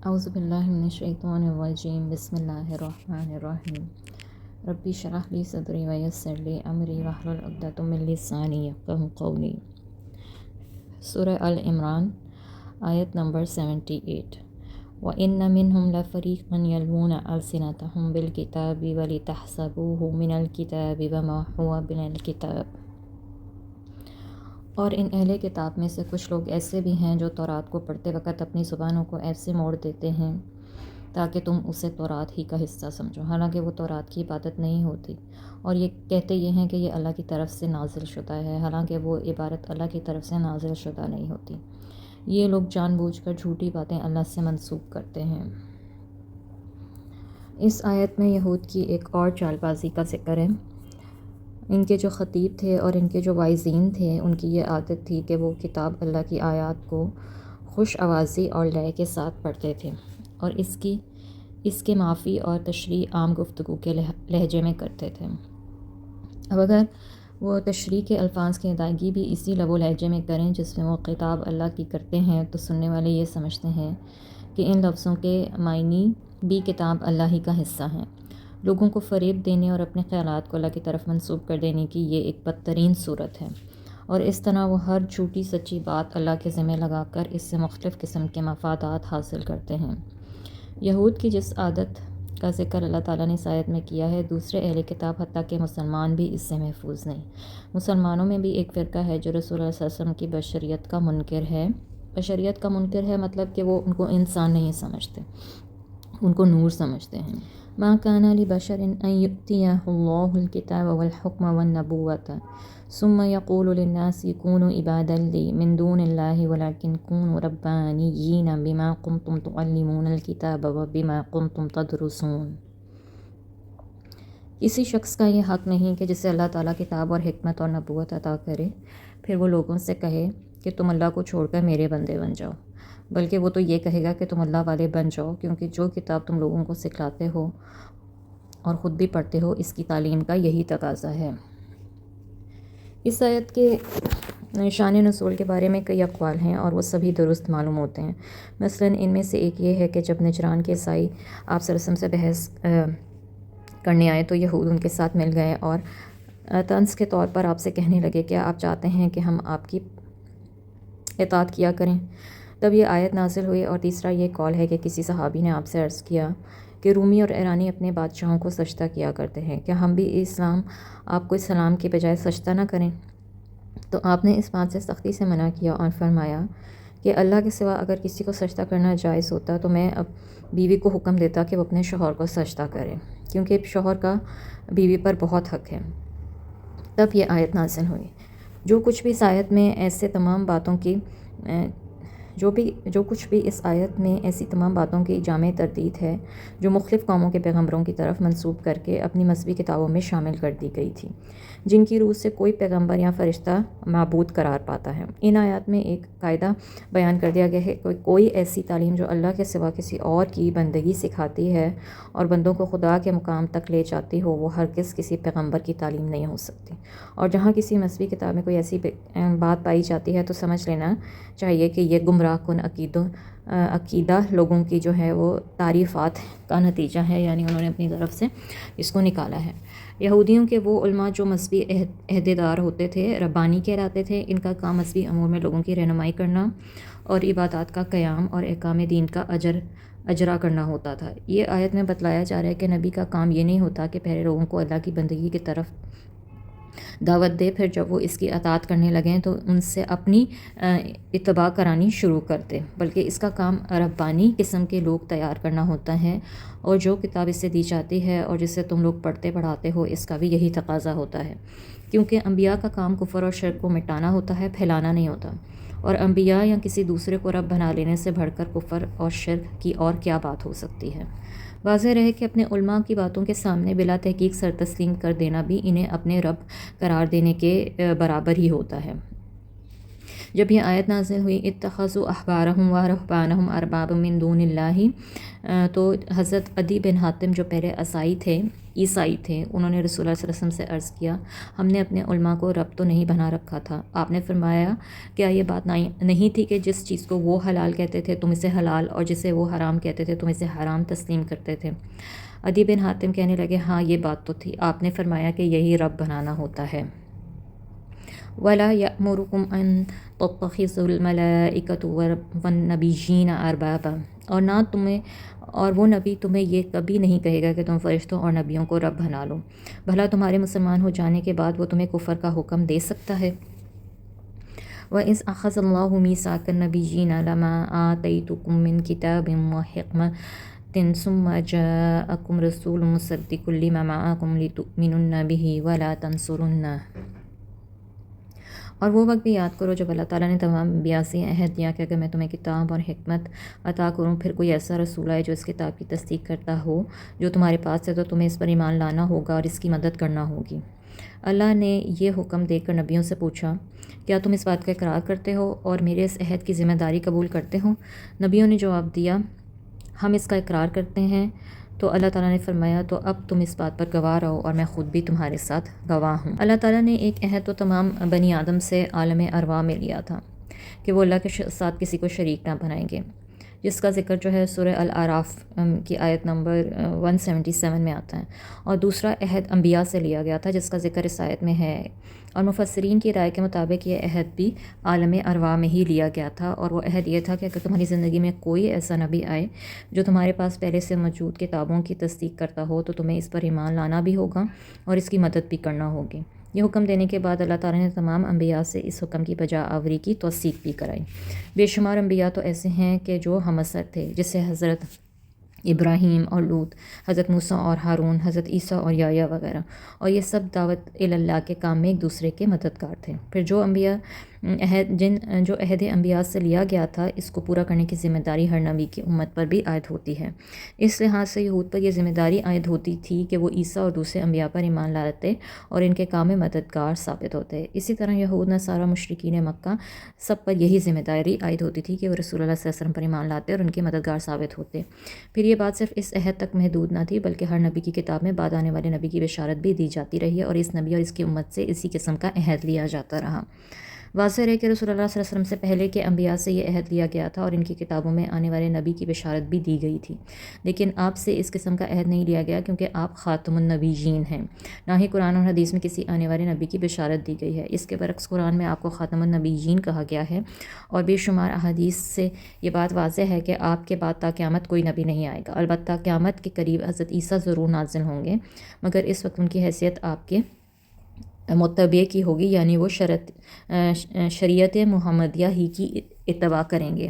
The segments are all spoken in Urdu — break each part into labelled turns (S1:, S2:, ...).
S1: اعوذ باللہ من الشیطان الرجیم بسم اللہ الرحمن الرحیم ربی اشرح لی صدری ویسر لی امری واحلل عقدۃ من لسانی یفقہوا قولی۔ سورہ آل عمران آیت نمبر 78۔ وَإِنَّ مِنْهُمْ لَفَرِيقًا يَلْوُونَ أَلْسِنَتَهُمْ بِالْكِتَابِ وَلِتَحْسَبُوهُ مِنَ الْكِتَابِ وَمَا هُوَ مِنَ الْكِتَابِ۔ اور ان اہل کتاب میں سے کچھ لوگ ایسے بھی ہیں جو تورات کو پڑھتے وقت اپنی زبانوں کو ایسے موڑ دیتے ہیں تاکہ تم اسے تورات ہی کا حصہ سمجھو، حالانکہ وہ تورات کی عبادت نہیں ہوتی، اور یہ کہتے ہیں کہ یہ اللہ کی طرف سے نازل شدہ ہے، حالانکہ وہ عبارت اللہ کی طرف سے نازل شدہ نہیں ہوتی۔ یہ لوگ جان بوجھ کر جھوٹی باتیں اللہ سے منسوب کرتے ہیں۔ اس آیت میں یہود کی ایک اور چال بازی کا ذکر ہے۔ ان کے جو خطیب تھے اور ان کے جو واعظین تھے، ان کی یہ عادت تھی کہ وہ کتاب اللہ کی آیات کو خوش آوازی اور لے کے ساتھ پڑھتے تھے، اور اس کے معافی اور تشریح عام گفتگو کے لہجے میں کرتے تھے۔ اب اگر وہ تشریح کے الفاظ کی ادائیگی بھی اسی لب و لہجے میں کریں جس میں وہ خطاب اللہ کی کرتے ہیں، تو سننے والے یہ سمجھتے ہیں کہ ان لفظوں کے معنی بھی کتاب اللہ ہی کا حصہ ہیں۔ لوگوں کو فریب دینے اور اپنے خیالات کو اللہ کی طرف منسوب کر دینے کی یہ ایک بدترین صورت ہے، اور اس طرح وہ ہر جھوٹی سچی بات اللہ کے ذمہ لگا کر اس سے مختلف قسم کے مفادات حاصل کرتے ہیں۔ یہود کی جس عادت کا ذکر اللہ تعالیٰ نے اس آیت میں کیا ہے، دوسرے اہل کتاب حتیٰ کہ مسلمان بھی اس سے محفوظ نہیں۔ مسلمانوں میں بھی ایک فرقہ ہے جو رسول اللہ صلی اللہ علیہ وسلم کی بشریت کا منکر ہے۔ بشریت کا منکر ہے مطلب کہ وہ ان کو انسان نہیں سمجھتے، ان کو نور سمجھتے ہیں۔ ما كان لبشر ان يؤتيه الله الكتاب والحكم والنبوة ثم يقول للناس كونوا عبادا لي من دون الله ولكن كونوا ربانيين بما كنتم تعلمون الكتاب وبما كنتم تدرسون۔ کسی شخص کا یہ حق نہیں کہ جسے اللہ تعالیٰ کتاب اور حکمت اور نبوت عطا کرے، پھر وہ لوگوں سے کہے کہ تم اللہ کو چھوڑ کر میرے بندے بن جاؤ، بلکہ وہ تو یہ کہے گا کہ تم اللہ والے بن جاؤ، کیونکہ جو کتاب تم لوگوں کو سکھلاتے ہو اور خود بھی پڑھتے ہو، اس کی تعلیم کا یہی تقاضا ہے۔ اس آیت کے شان نزول کے بارے میں کئی اقوال ہیں، اور وہ سبھی درست معلوم ہوتے ہیں۔ مثلاً ان میں سے ایک یہ ہے کہ جب نجران کے عیسائی آپ صلی اللہ علیہ وسلم سے بحث کرنے آئے تو یہود ان کے ساتھ مل گئے اور طنز کے طور پر آپ سے کہنے لگے، کیا آپ چاہتے ہیں کہ ہم آپ کی اطاعت کیا کریں؟ تب یہ آیت نازل ہوئی۔ اور تیسرا یہ قول ہے کہ کسی صحابی نے آپ سے عرض کیا کہ رومی اور ایرانی اپنے بادشاہوں کو سجدہ کیا کرتے ہیں، کیا ہم بھی اسلام آپ کو سلام کے بجائے سجدہ نہ کریں؟ تو آپ نے اس بات سے سختی سے منع کیا اور فرمایا کہ اللہ کے سوا اگر کسی کو سجدہ کرنا جائز ہوتا تو میں اب بیوی کو حکم دیتا کہ وہ اپنے شوہر کو سجدہ کرے، کیونکہ شوہر کا بیوی پر بہت حق ہے۔ تب یہ آیت نازل ہوئی۔ جو کچھ بھی اس آیت میں اس آیت میں ایسی تمام باتوں کی جامع تردید ہے جو مختلف قوموں کے پیغمبروں کی طرف منسوب کر کے اپنی مذہبی کتابوں میں شامل کر دی گئی تھی، جن کی روح سے کوئی پیغمبر یا فرشتہ معبود قرار پاتا ہے۔ ان آیات میں ایک قاعدہ بیان کر دیا گیا ہے کہ کوئی ایسی تعلیم جو اللہ کے سوا کسی اور کی بندگی سکھاتی ہے اور بندوں کو خدا کے مقام تک لے جاتی ہو، وہ ہرگز کسی پیغمبر کی تعلیم نہیں ہو سکتی۔ اور جہاں کسی مذہبی کتاب میں کوئی ایسی بات پائی جاتی ہے تو سمجھ لینا چاہیے کہ یہ گمراہ کن عقیدہ لوگوں کی جو ہے وہ تعریفات کا نتیجہ ہے، یعنی انہوں نے اپنی طرف سے اس کو نکالا ہے۔ یہودیوں کے وہ علماء جو مذہبی عہدیدار ہوتے تھے ربانی کہلاتے تھے۔ ان کا کام مذہبی امور میں لوگوں کی رہنمائی کرنا اور عبادات کا قیام اور احکام دین کا اجرا کرنا ہوتا تھا۔ یہ آیت میں بتلایا جا رہا ہے کہ نبی کا کام یہ نہیں ہوتا کہ پہلے لوگوں کو اللہ کی بندگی کی طرف دعوت دے، پھر جب وہ اس کی اطاعت کرنے لگیں تو ان سے اپنی اتباع کرانی شروع کر دے، بلکہ اس کا کام ربانی قسم کے لوگ تیار کرنا ہوتا ہے، اور جو کتاب اس سے دی جاتی ہے اور جسے تم لوگ پڑھتے پڑھاتے ہو، اس کا بھی یہی تقاضا ہوتا ہے، کیونکہ انبیاء کا کام کفر اور شرک کو مٹانا ہوتا ہے، پھیلانا نہیں ہوتا۔ اور انبیاء یا کسی دوسرے کو رب بنا لینے سے بڑھ کر کفر اور شرک کی اور کیا بات ہو سکتی ہے؟ واضح رہے کہ اپنے علماء کی باتوں کے سامنے بلا تحقیق سر تسلیم کر دینا بھی انہیں اپنے رب قرار دینے کے برابر ہی ہوتا ہے۔ جب یہ آیت نازل ہوئی اتخذوا احبارہم و رہبانہم اربابا من دون اللہ، تو حضرت عدی بن حاتم جو پہلے عیسائی تھے، انہوں نے رسول اللہ صلی اللہ علیہ وسلم سے عرض کیا، ہم نے اپنے علماء کو رب تو نہیں بنا رکھا تھا۔ آپ نے فرمایا کیا یہ بات نہیں تھی کہ جس چیز کو وہ حلال کہتے تھے تم اسے حلال، اور جسے وہ حرام کہتے تھے تم اسے حرام تسلیم کرتے تھے؟ عدی بن حاتم کہنے لگے ہاں یہ بات تو تھی، آپ نے فرمایا کہ یہی رب بنانا ہوتا ہے۔ وَلَا يَأْمُرُكُمْ أَن تَتَّخِذُوا الْمَلَائِكَةَ وَالنَّبِيِّينَ أَرْبَابًا، اور وہ نبی تمہیں یہ کبھی نہیں کہے گا کہ تم فرشتوں اور نبیوں کو رب بنا لو۔ بھلا تمہارے مسلمان ہو جانے کے بعد وہ تمہیں کفر کا حکم دے سکتا ہے؟ وَإِذْ أَخَذَ اللَّهُ مِيثَاقَ النَّبِيِّينَ لَمَا آتَيْتُكُم مِّن كِتَابٍ وَحِكْمَةٍ ثُمَّ جَاءَكُمْ رَسُولٌ مُّصَدِّقٌ لِّمَا مَعَكُمْ لِتُؤْمِنُنَّ بِهِ وَلَا تَنصُرُنَّهُ۔ اور وہ وقت بھی یاد کرو جب اللہ تعالیٰ نے تمام انبیاء سے عہد دیا کہ اگر میں تمہیں کتاب اور حکمت عطا کروں، پھر کوئی ایسا رسول آئے جو اس کتاب کی تصدیق کرتا ہو جو تمہارے پاس ہے، تو تمہیں اس پر ایمان لانا ہوگا اور اس کی مدد کرنا ہوگی۔ اللہ نے یہ حکم دے کر نبیوں سے پوچھا کیا تم اس بات کا اقرار کرتے ہو اور میرے اس عہد کی ذمہ داری قبول کرتے ہو؟ نبیوں نے جواب دیا ہم اس کا اقرار کرتے ہیں۔ تو اللہ تعالیٰ نے فرمایا تو اب تم اس بات پر گواہ رہو اور میں خود بھی تمہارے ساتھ گواہ ہوں۔ اللہ تعالیٰ نے ایک عہد تو تمام بنی آدم سے عالم ارواح میں لیا تھا کہ وہ اللہ کے ساتھ کسی کو شریک نہ بنائیں گے، جس کا ذکر جو ہے سورہ الاعراف کی آیت نمبر 177 میں آتا ہے، اور دوسرا عہد انبیاء سے لیا گیا تھا جس کا ذکر اس آیت میں ہے، اور مفسرین کی رائے کے مطابق یہ عہد بھی عالم ارواح میں ہی لیا گیا تھا، اور وہ عہد یہ تھا کہ اگر تمہاری زندگی میں کوئی ایسا نبی آئے جو تمہارے پاس پہلے سے موجود کتابوں کی تصدیق کرتا ہو تو تمہیں اس پر ایمان لانا بھی ہوگا اور اس کی مدد بھی کرنا ہوگی۔ یہ حکم دینے کے بعد اللہ تعالیٰ نے تمام انبیاء سے اس حکم کی بجا آوری کی توثیق بھی کرائی۔ بے شمار انبیاء تو ایسے ہیں کہ جو ہم عصر تھے، جسے حضرت ابراہیم اور لوط، حضرت موسیٰ اور ہارون، حضرت عیسیٰ اور یحییٰ وغیرہ، اور یہ سب دعوت اللہ کے کام میں ایک دوسرے کے مددگار تھے۔ پھر جو عہد انبیاء سے لیا گیا تھا اس کو پورا کرنے کی ذمہ داری ہر نبی کی امت پر بھی عائد ہوتی ہے۔ اس لحاظ سے یہود پر یہ ذمہ داری عائد ہوتی تھی کہ وہ عیسیٰ اور دوسرے انبیاء پر ایمان لاتے اور ان کے کام میں مددگار ثابت ہوتے۔ اسی طرح یہود، نصارہ، مشرکین مکہ سب پر یہی ذمہ داری عائد ہوتی تھی کہ وہ رسول اللہ صلی اللہ علیہ وسلم پر ایمان لاتے اور ان کے مددگار ثابت ہوتے۔ پھر یہ بات صرف اس عہد تک محدود نہ تھی بلکہ ہر نبی کی کتاب میں بعد آنے والے نبی کی بشارت بھی دی جاتی رہی اور اس نبی اور اس کی امت سے اسی قسم کا عہد لیا جاتا رہا۔ واضح ہے کہ رسول اللہ صلی اللہ علیہ وسلم سے پہلے کے انبیاء سے یہ عہد لیا گیا تھا اور ان کی کتابوں میں آنے والے نبی کی بشارت بھی دی گئی تھی، لیکن آپ سے اس قسم کا عہد نہیں لیا گیا کیونکہ آپ خاتم النبیین ہیں، نہ ہی قرآن اور حدیث میں کسی آنے والے نبی کی بشارت دی گئی ہے۔ اس کے برعکس قرآن میں آپ کو خاتم النبیین کہا گیا ہے، اور بے شمار احادیث سے یہ بات واضح ہے کہ آپ کے بعد تا قیامت کوئی نبی نہیں آئے گا، البتہ قیامت کے قریب حضرت عیسیٰ ضرور نازل ہوں گے، مگر اس وقت ان کی حیثیت آپ کے متبع کی ہوگی، یعنی وہ شریعت محمدیہ ہی کی اتباع کریں گے۔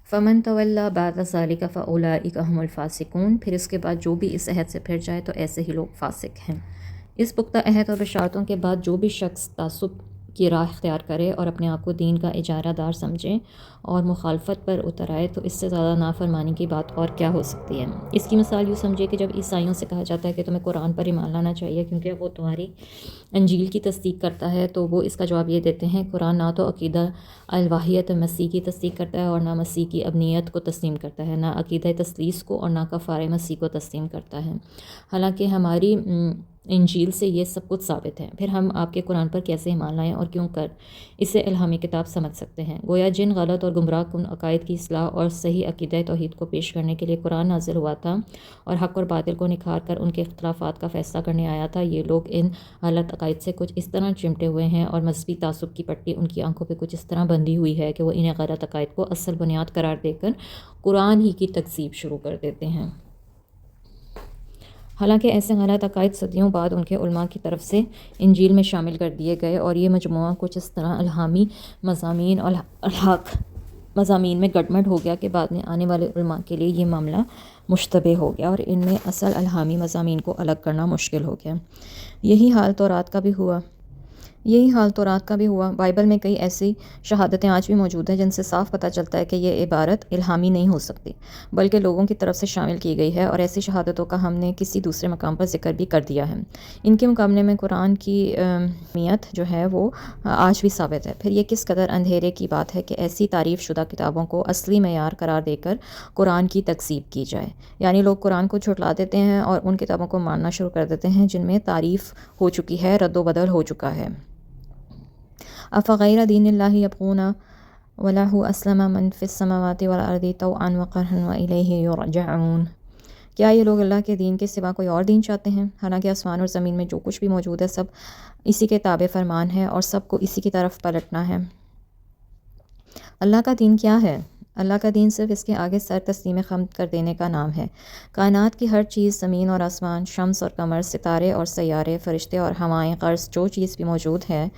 S1: فمن تولیٰ بعد ذلک فاولئک هم الفاسقون، پھر اس کے بعد جو بھی اس عہد سے پھر جائے تو ایسے ہی لوگ فاسق ہیں۔ اس پختہ عہد اور بشارتوں کے بعد جو بھی شخص تعصب کی راہ اختیار کرے اور اپنے آپ کو دین کا اجارہ دار سمجھے اور مخالفت پر اتر آئے تو اس سے زیادہ نافرمانی کی بات اور کیا ہو سکتی ہے۔ اس کی مثال یوں سمجھے کہ جب عیسائیوں سے کہا جاتا ہے کہ تمہیں قرآن پر ایمان لانا چاہیے کیونکہ وہ تمہاری انجیل کی تصدیق کرتا ہے، تو وہ اس کا جواب یہ دیتے ہیں قرآن نہ تو عقیدہ الواحیت مسیح کی تصدیق کرتا ہے اور نہ مسیح کی ابنیت کو تسلیم کرتا ہے، نہ عقیدہ تثلیث کو اور نہ کفارہ مسیح کو تسلیم کرتا ہے، حالانکہ ہماری انجیل سے یہ سب کچھ ثابت ہے۔ پھر ہم آپ کے قرآن پر کیسے ایمان لائیں اور کیوں کر اسے الہامی کتاب سمجھ سکتے ہیں؟ گویا جن غلط اور گمراہ کن عقائد کی اصلاح اور صحیح عقیدہ توحید کو پیش کرنے کے لیے قرآن نازل ہوا تھا اور حق اور باطل کو نکھار کر ان کے اختلافات کا فیصلہ کرنے آیا تھا، یہ لوگ ان غلط عقائد سے کچھ اس طرح چمٹے ہوئے ہیں اور مذہبی تعصب کی پٹی ان کی آنکھوں پہ کچھ اس طرح بندھی ہوئی ہے کہ وہ انہیں غلط عقائد کو اصل بنیاد قرار دے کر قرآن ہی کی تکذیب شروع کر دیتے ہیں، حالانکہ ایسے غلط عقائد صدیوں بعد ان کے علماء کی طرف سے انجیل میں شامل کر دیے گئے اور یہ مجموعہ کچھ اس طرح الہامی مضامین اور الحاق مضامین میں گڈمڈ ہو گیا کہ بعد میں آنے والے علماء کے لیے یہ معاملہ مشتبہ ہو گیا اور ان میں اصل الہامی مضامین کو الگ کرنا مشکل ہو گیا۔ یہی حال تورات کا بھی ہوا۔ یہی حال تورات کا بھی ہوا۔ بائبل میں کئی ایسی شہادتیں آج بھی موجود ہیں جن سے صاف پتہ چلتا ہے کہ یہ عبارت الہامی نہیں ہو سکتی، بلکہ لوگوں کی طرف سے شامل کی گئی ہے، اور ایسی شہادتوں کا ہم نے کسی دوسرے مقام پر ذکر بھی کر دیا ہے۔ ان کے مقابلے میں قرآن کی اہمیت جو ہے وہ آج بھی ثابت ہے۔ پھر یہ کس قدر اندھیرے کی بات ہے کہ ایسی تعریف شدہ کتابوں کو اصلی معیار قرار دے کر قرآن کی تکذیب کی جائے، یعنی لوگ قرآن کو جھٹلا دیتے ہیں اور ان کتابوں کو ماننا شروع کر دیتے ہیں جن میں تعریف ہو چکی ہے، رد و بدل ہو چکا ہے۔ افغیر دین اللہ یبغون وَلَهُ أَسْلَمَ مَن فِي السَّمَاوَاتِ وَالْأَرْضِ طَوْعًا وَكَرْهًا وَإِلَيْهِ يُرْجَعُونَ۔ کیا یہ لوگ اللہ کے دین کے سوا کوئی اور دین چاہتے ہیں؟ حالانکہ آسمان اور زمین میں جو کچھ بھی موجود ہے سب اسی کے تابع فرمان ہے اور سب کو اسی کی طرف پلٹنا ہے۔ اللہ کا دین کیا ہے؟ اللہ کا دین صرف اس کے آگے سر تسلیم حمد کر دینے کا نام ہے۔ کائنات کی ہر چیز، زمین اور آسمان، شمس اور قمر، ستارے اور سیارے، فرشتے اور ہوائیں، قرص، جو چیز بھی موجود ہے،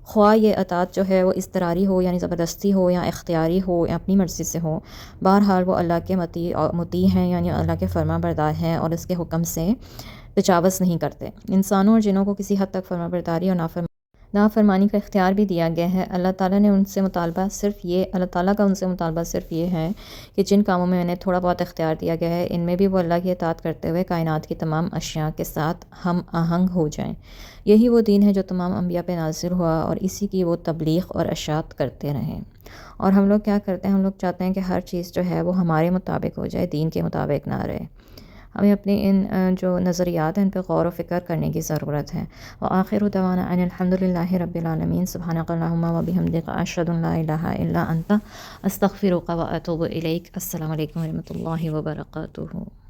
S1: خواہ یہ اطاعت جو ہے وہ اضطراری ہو یعنی زبردستی ہو، یا اختیاری ہو یا اپنی مرضی سے ہو، بہرحال وہ اللہ کے مطیع ہیں، یعنی اللہ کے فرما بردار ہیں اور اس کے حکم سے تجاوز نہیں کرتے۔ انسانوں اور جنوں کو کسی حد تک فرما برداری اور نافرمانی کا اختیار بھی دیا گیا ہے۔ اللہ تعالیٰ کا ان سے مطالبہ صرف یہ ہے کہ جن کاموں میں انہیں تھوڑا بہت اختیار دیا گیا ہے، ان میں بھی وہ اللہ کی اطاعت کرتے ہوئے کائنات کی تمام اشیاء کے ساتھ ہم آہنگ ہو جائیں۔ یہی وہ دین ہے جو تمام انبیاء پہ نازل ہوا، اور اسی کی وہ تبلیغ اور اشاعت کرتے رہیں۔ اور ہم لوگ کیا کرتے ہیں؟ ہم لوگ چاہتے ہیں کہ ہر چیز جو ہے وہ ہمارے مطابق ہو جائے، دین کے مطابق نہ رہے۔ ہمیں اپنے ان جو نظریات ہیں ان پہ غور و فکر کرنے کی ضرورت ہے۔ وآخر دعوانا ان الحمد للہ رب العالمین۔ سبحانک اللہم وبحمدک، اشہد ان لا الہ الا انت، استغفرک واتوب الیک۔ السلام علیکم ورحمۃ اللہ وبرکاتہ۔